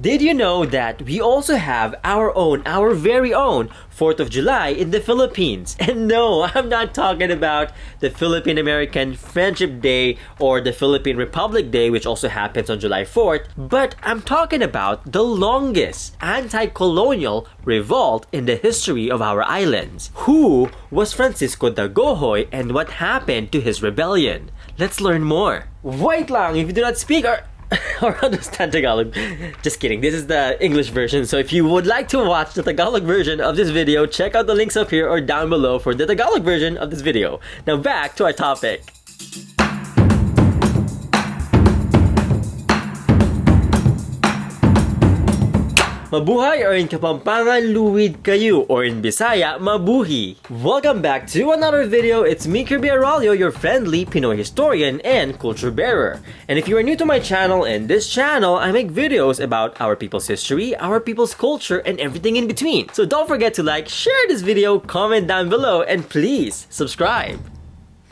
Did you know that we also have our very own 4th of July in the Philippines? And no, I'm not talking about the Philippine-American Friendship Day or the Philippine Republic Day, which also happens on July 4th, but I'm talking about the longest anti-colonial revolt in the history of our islands. Who was Francisco Dagohoy and what happened to his rebellion? Let's learn more. Wait lang, if you do not speak or understand Tagalog. Just kidding, this is the English version, so if you would like to watch the Tagalog version of this video, check out the links up here or down below for the Tagalog version of this video. Now back to our topic. Mabuhay, or in Kapampangan, luwid kayo, or in Bisaya, mabuhi. Welcome back to another video. It's me, Kirby Araullo, your friendly Pinoy historian and culture bearer. And if you are new to my channel, in this channel, I make videos about our people's history, our people's culture, and everything in between. So don't forget to like, share this video, comment down below, and please subscribe.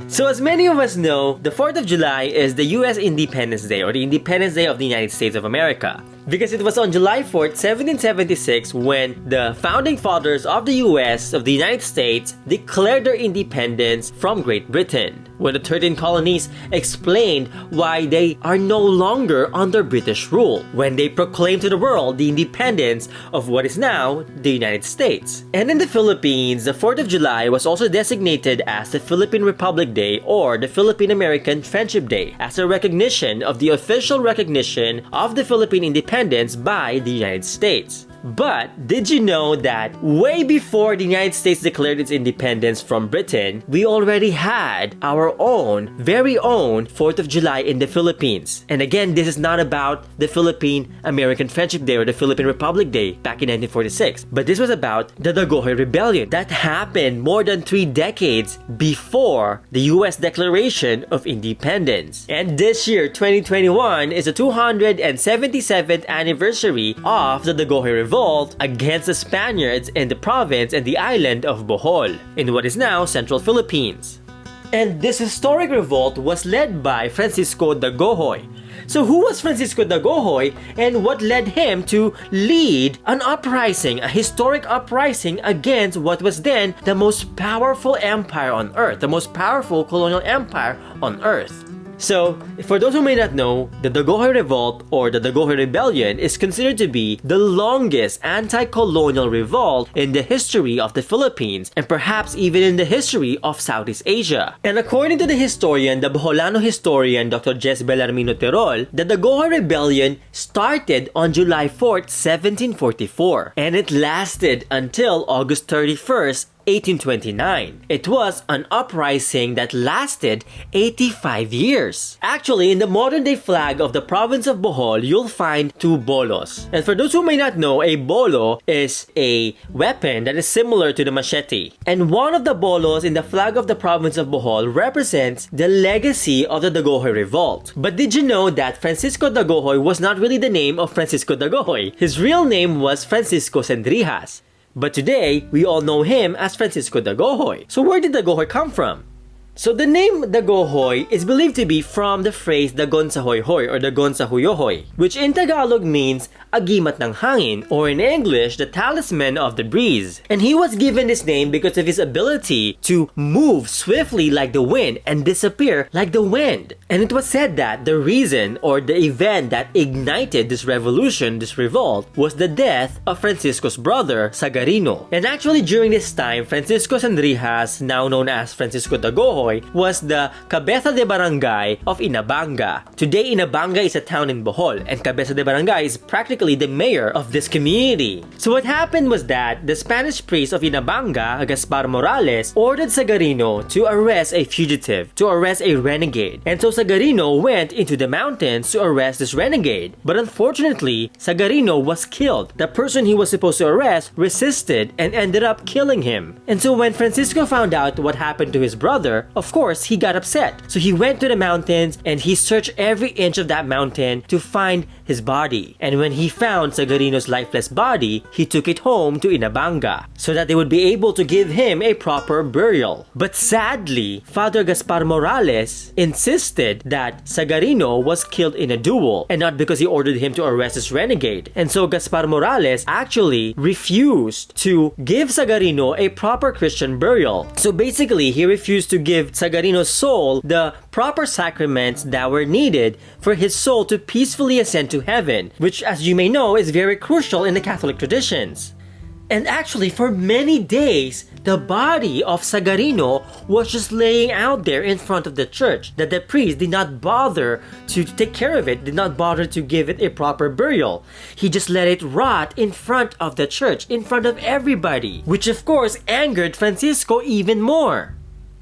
So as many of us know, the 4th of July is the US Independence Day, or the Independence Day of the United States of America. Because it was on July 4th, 1776 when the founding fathers of the US, of the United States, declared their independence from Great Britain. When the 13 colonies explained why they are no longer under British rule. When they proclaimed to the world the independence of what is now the United States. And in the Philippines, the 4th of July was also designated as the Philippine Republic Day or the Philippine-American Friendship Day as a recognition of the official recognition of the Philippine independence by the United States. But did you know that way before the United States declared its independence from Britain, we already had our own, very own 4th of July in the Philippines? And again, this is not about the Philippine-American Friendship Day or the Philippine Republic Day back in 1946, but this was about the Dagohoy Rebellion that happened more than 3 decades before the US Declaration of Independence. And this year, 2021, is the 277th anniversary of the Dagohoy Revolt against the Spaniards in the province and the island of Bohol, in what is now Central Philippines. And this historic revolt was led by Francisco Dagohoy. So who was Francisco Dagohoy and what led him to lead an uprising, a historic uprising against what was then the most powerful empire on earth, the most powerful colonial empire on earth? So, for those who may not know, the Dagohoy Revolt or the Dagohoy Rebellion is considered to be the longest anti-colonial revolt in the history of the Philippines and perhaps even in the history of Southeast Asia. And according to the historian, the Boholano historian Dr. Jess Bellarmino Terol, the Dagohoy Rebellion started on July 4th, 1744 and it lasted until August 31st, 1829. It was an uprising that lasted 85 years. Actually, in the modern-day flag of the province of Bohol, you'll find 2 bolos. And for those who may not know, a bolo is a weapon that is similar to the machete. And one of the bolos in the flag of the province of Bohol represents the legacy of the Dagohoy Revolt. But did you know that Francisco Dagohoy was not really the name of Francisco Dagohoy? His real name was Francisco Sendrijas. But today, we all know him as Francisco Dagohoy. So where did Dagohoy come from? So the name Dagohoy is believed to be from the phrase Dagon sa hoy-hoy or Dagon sa huyo-hoy, which in Tagalog means agimat ng hangin, or in English, the talisman of the breeze. And he was given this name because of his ability to move swiftly like the wind and disappear like the wind. And it was said that the reason or the event that ignited this revolution, this revolt, was the death of Francisco's brother, Sagarino. And actually during this time, Francisco Sendrijas, now known as Francisco Dagohoy, was the Cabeza de Barangay of Inabanga. Today, Inabanga is a town in Bohol, and Cabeza de Barangay is practically the mayor of this community. So what happened was that the Spanish priest of Inabanga, Gaspar Morales, ordered Sagarino to arrest a fugitive, to arrest a renegade. And so Sagarino went into the mountains to arrest this renegade. But unfortunately, Sagarino was killed. The person he was supposed to arrest resisted and ended up killing him. And so when Francisco found out what happened to his brother, of course, he got upset. So he went to the mountains and he searched every inch of that mountain to find his body. And when he found Sagarino's lifeless body, he took it home to Inabanga so that they would be able to give him a proper burial. But sadly, Father Gaspar Morales insisted that Sagarino was killed in a duel and not because he ordered him to arrest this renegade. And so Gaspar Morales actually refused to give Sagarino a proper Christian burial. So basically, he refused to give Sagarino's soul the proper sacraments that were needed for his soul to peacefully ascend to heaven, which, as you may know, is very crucial in the Catholic traditions. And actually, for many days, the body of Sagarino was just laying out there in front of the church, that the priest did not bother to take care of it, did not bother to give it a proper burial. He just let it rot in front of the church, in front of everybody, which of course angered Francisco even more.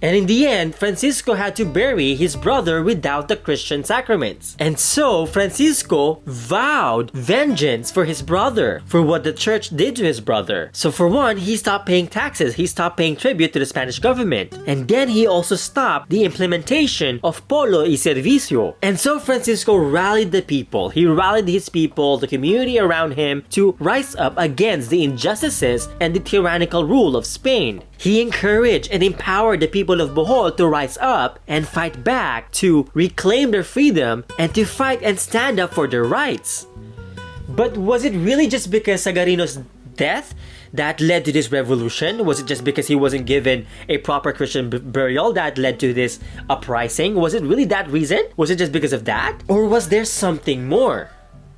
And in the end, Francisco had to bury his brother without the Christian sacraments. And so, Francisco vowed vengeance for his brother, for what the church did to his brother. So for one, he stopped paying taxes, he stopped paying tribute to the Spanish government. And then he also stopped the implementation of Polo y Servicio. And so Francisco rallied the people, he rallied his people, the community around him, to rise up against the injustices and the tyrannical rule of Spain. He encouraged and empowered the people of Bohol to rise up and fight back, to reclaim their freedom, and to fight and stand up for their rights. But was it really just because Sagarino's death that led to this revolution? Was it just because he wasn't given a proper Christian burial that led to this uprising? Was it really that reason? Was it just because of that? Or was there something more?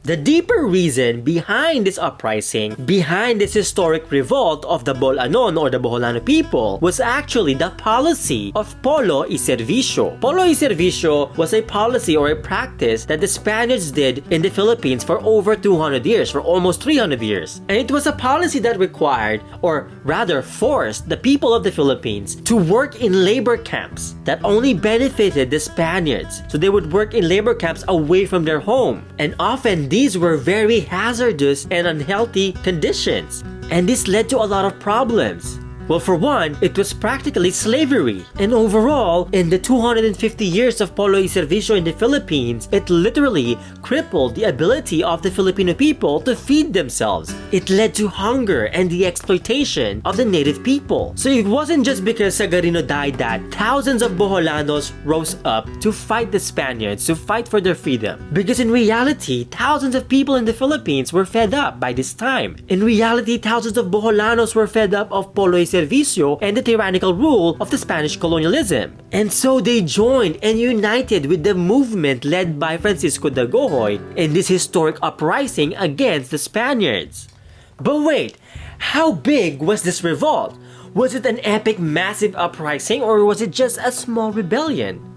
The deeper reason behind this uprising, behind this historic revolt of the Bol-anon or the Boholano people, was actually the policy of Polo y Servicio. Polo y Servicio was a policy or a practice that the Spaniards did in the Philippines for over 200 years, for almost 300 years. And it was a policy that required, or rather forced, the people of the Philippines to work in labor camps that only benefited the Spaniards. So they would work in labor camps away from their home. And often these were very hazardous and unhealthy conditions, and this led to a lot of problems. Well, for one, it was practically slavery. And overall, in the 250 years of Polo y Servicio in the Philippines, it literally crippled the ability of the Filipino people to feed themselves. It led to hunger and the exploitation of the native people. So it wasn't just because Sagarino died that thousands of Boholanos rose up to fight the Spaniards, to fight for their freedom. Because in reality, thousands of people in the Philippines were fed up by this time. In reality, thousands of Boholanos were fed up of Polo y Servicio and the tyrannical rule of the Spanish colonialism. And so they joined and united with the movement led by Francisco Dagohoy in this historic uprising against the Spaniards. But wait, how big was this revolt? Was it an epic, massive uprising, or was it just a small rebellion?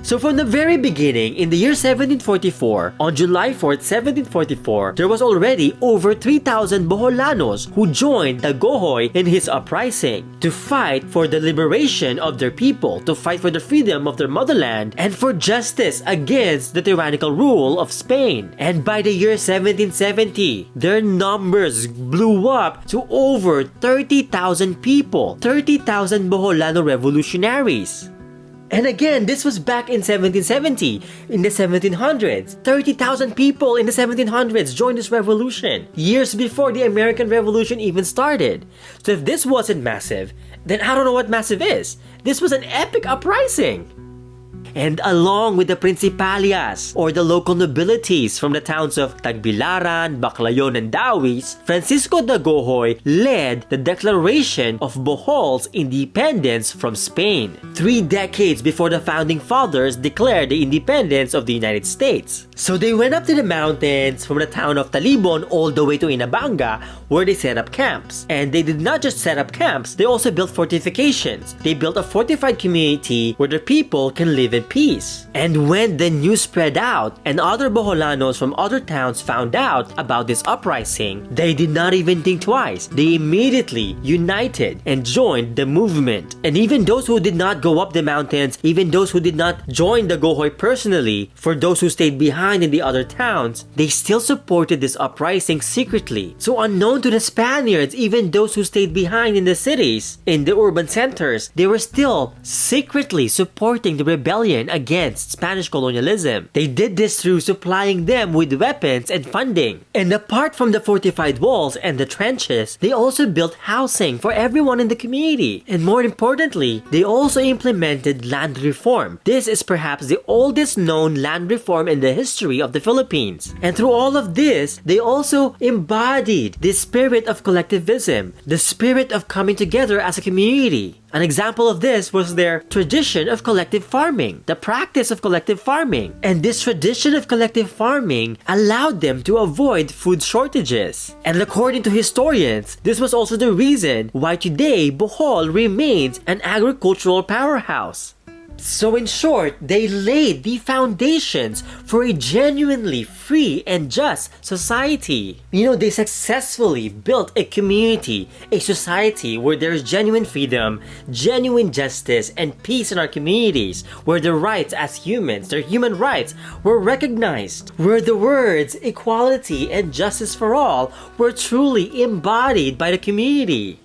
So from the very beginning, in the year 1744, on July 4th, 1744, there was already over 3,000 Boholanos who joined Dagohoy in his uprising to fight for the liberation of their people, to fight for the freedom of their motherland, and for justice against the tyrannical rule of Spain. And by the year 1770, their numbers blew up to over 30,000 people, 30,000 Boholano revolutionaries. And again, this was back in 1770, in the 1700s. 30,000 people in the 1700s joined this revolution, years before the American Revolution even started. So if this wasn't massive, then I don't know what massive is. This was an epic uprising. And along with the principalias, or the local nobilities from the towns of Tagbilaran, Baclayon, and Dawis, Francisco Dagohoy led the declaration of Bohol's independence from Spain, 3 decades before the founding fathers declared the independence of the United States. So they went up to the mountains from the town of Talibon all the way to Inabanga, where they set up camps. And they did not just set up camps, they also built fortifications. They built a fortified community where the people can live in peace. And when the news spread out and other Boholanos from other towns found out about this uprising, they did not even think twice. They immediately united and joined the movement. And even those who did not go up the mountains, even those who did not join Dagohoy personally, for those who stayed behind in the other towns, they still supported this uprising secretly. So unknown to the Spaniards, even those who stayed behind in the cities, in the urban centers, they were still secretly supporting the rebellion rebellion against Spanish colonialism. They did this through supplying them with weapons and funding. And apart from the fortified walls and the trenches, they also built housing for everyone in the community. And more importantly, they also implemented land reform. This is perhaps the oldest known land reform in the history of the Philippines. And through all of this, they also embodied the spirit of collectivism, the spirit of coming together as a community. An example of this was their tradition of collective farming, the practice of collective farming. And this tradition of collective farming allowed them to avoid food shortages. And according to historians, this was also the reason why today Bohol remains an agricultural powerhouse. So in short, they laid the foundations for a genuinely free and just society. They successfully built a community, a society where there is genuine freedom, genuine justice, and peace in our communities, where their rights as humans, their human rights, were recognized, where the words equality and justice for all were truly embodied by the community.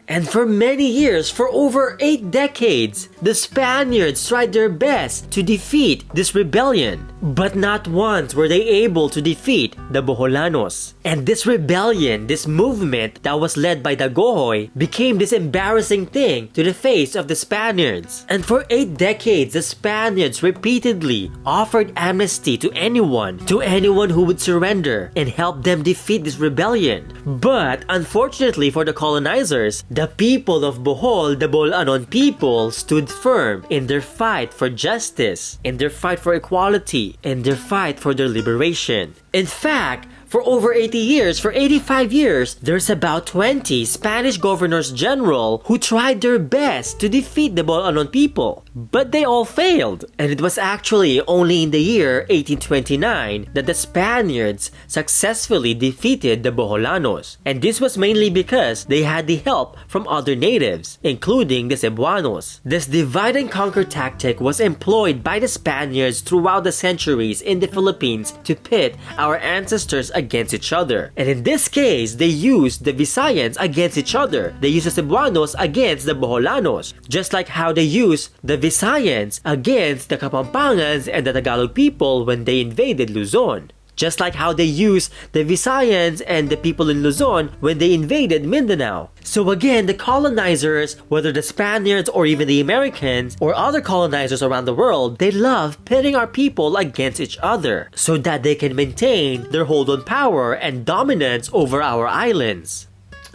And for many years, for over 8 decades, the Spaniards tried their best to defeat this rebellion. But not once were they able to defeat the Boholanos. And this rebellion, this movement that was led by Dagohoy, became this embarrassing thing to the face of the Spaniards. And for 8 decades, the Spaniards repeatedly offered amnesty to anyone who would surrender and help them defeat this rebellion. But unfortunately for the colonizers, the people of Bohol, the Bol-anon people, stood firm in their fight for justice, in their fight for equality, in their fight for their liberation. In fact, for over 80 years, for 85 years, there's about 20 Spanish governors general who tried their best to defeat the Bol-anon people. But they all failed. And it was actually only in the year 1829 that the Spaniards successfully defeated the Boholanos. And this was mainly because they had the help from other natives, including the Cebuanos. This divide and conquer tactic was employed by the Spaniards throughout the centuries in the Philippines to pit our ancestors against each other. And in this case, they used the Visayans against each other. They used the Cebuanos against the Boholanos. Just like how they used the Visayans against the Kapampangans and the Tagalog people when they invaded Luzon. Just like how they used the Visayans and the people in Luzon when they invaded Mindanao. So again, the colonizers, whether the Spaniards or even the Americans or other colonizers around the world, they love pitting our people against each other so that they can maintain their hold on power and dominance over our islands.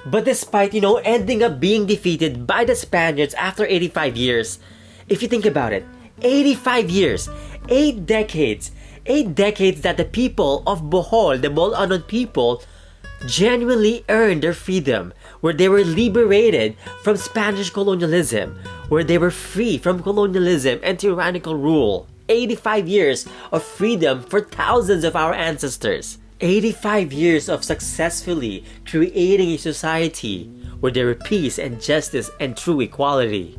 But despite, ending up being defeated by the Spaniards after 85 years, if you think about it, 85 years, 8 decades, 8 decades that the people of Bohol, the Bol-anon people, genuinely earned their freedom, where they were liberated from Spanish colonialism, where they were free from colonialism and tyrannical rule. 85 years of freedom for thousands of our ancestors. 85 years of successfully creating a society where there were peace and justice and true equality.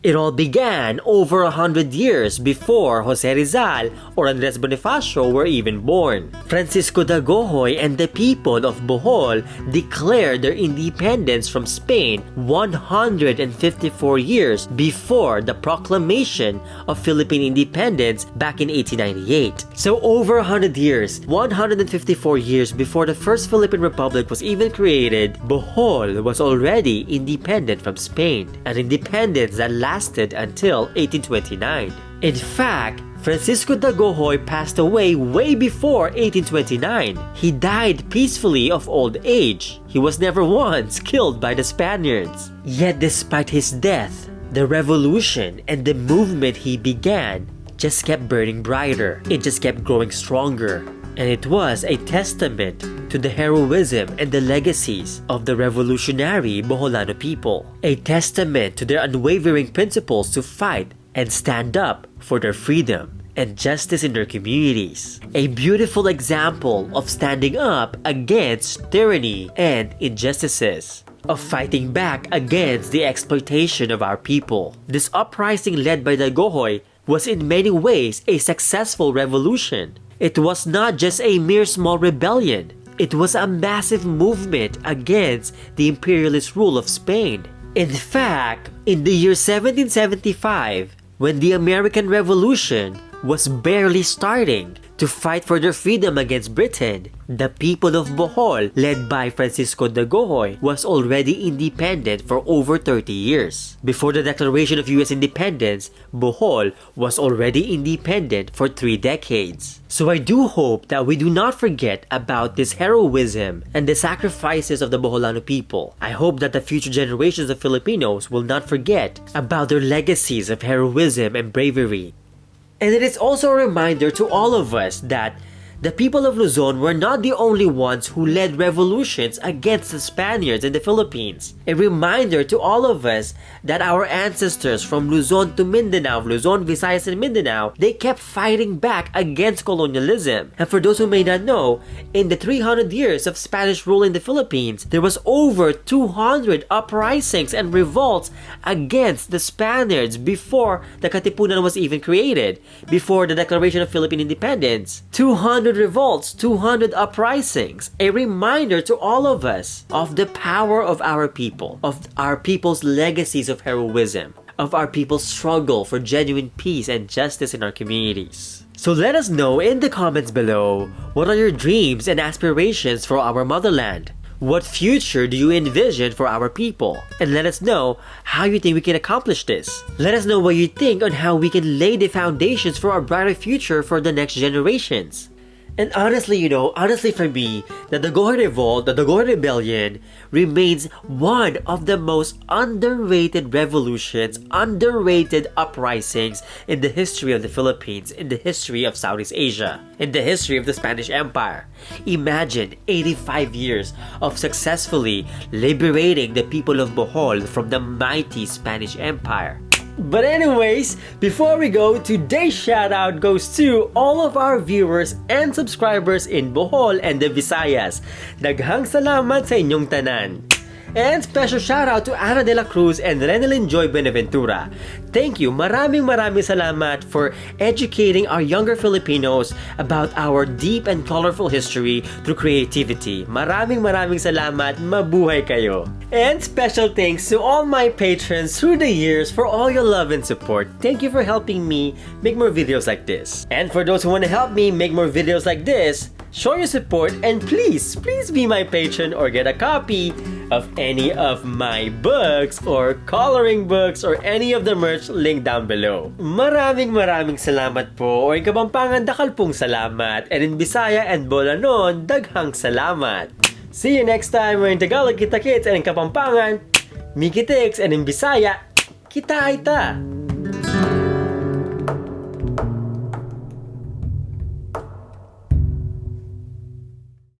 It all began over 100 years before Jose Rizal or Andres Bonifacio were even born. Francisco Dagohoy and the people of Bohol declared their independence from Spain 154 years before the proclamation of Philippine independence back in 1898. So over 100 years, 154 years before the first Philippine Republic was even created, Bohol was already independent from Spain, an independence that lasted until 1829. In fact, Francisco Dagohoy passed away way before 1829. He died peacefully of old age. He was never once killed by the Spaniards. Yet despite his death, the revolution and the movement he began just kept burning brighter. It just kept growing stronger. And it was a testament to the heroism and the legacies of the revolutionary Boholano people. A testament to their unwavering principles to fight and stand up for their freedom and justice in their communities. A beautiful example of standing up against tyranny and injustices, of fighting back against the exploitation of our people. This uprising led by Dagohoy was in many ways a successful revolution. It was not just a mere small rebellion. It was a massive movement against the imperialist rule of Spain. In fact, in the year 1775, when the American Revolution was barely starting to fight for their freedom against Britain, the people of Bohol, led by Francisco Dagohoy, was already independent for over 30 years. Before the declaration of US independence, Bohol was already independent for 3 decades. So I do hope that we do not forget about this heroism and the sacrifices of the Boholano people. I hope that the future generations of Filipinos will not forget about their legacies of heroism and bravery. And it is also a reminder to all of us that the people of Luzon were not the only ones who led revolutions against the Spaniards in the Philippines. A reminder to all of us that our ancestors from Luzon to Mindanao, Luzon, Visayas, and Mindanao, they kept fighting back against colonialism. And for those who may not know, in the 300 years of Spanish rule in the Philippines, there was over 200 uprisings and revolts against the Spaniards before the Katipunan was even created, before the Declaration of Philippine Independence. 200 revolts, 200 uprisings, a reminder to all of us of the power of our people, of our people's legacies of heroism, of our people's struggle for genuine peace and justice in our communities. So let us know in the comments below, what are your dreams and aspirations for our motherland? What future do you envision for our people? And let us know how you think we can accomplish this. Let us know what you think on how we can lay the foundations for a brighter future for the next generations. And honestly, honestly for me, the Dagohoy Revolt, the Dagohoy Rebellion, remains one of the most underrated revolutions, underrated uprisings in the history of the Philippines, in the history of Southeast Asia, in the history of the Spanish Empire. Imagine 85 years of successfully liberating the people of Bohol from the mighty Spanish Empire. But anyways, before we go, today's shoutout goes to all of our viewers and subscribers in Bohol and the Visayas. Daghang salamat sa inyong tanan. And special shoutout to Ana de la Cruz and Renelyn Joy Benaventura. Thank you, maraming salamat for educating our younger Filipinos about our deep and colorful history through creativity. Maraming salamat, mabuhay kayo. And special thanks to all my patrons through the years for all your love and support. Thank you for helping me make more videos like this. And for those who want to help me make more videos like this, show your support and please be my patron or get a copy of any of my books or coloring books or any of the merch linked down below. Maraming salamat po, or in Kapampangan dakal pong salamat, and in Bisaya and Bol-anon daghang salamat. See you next time, or in Tagalog kita kits, and in Kapampangan mikitix, and in Bisaya kita aita.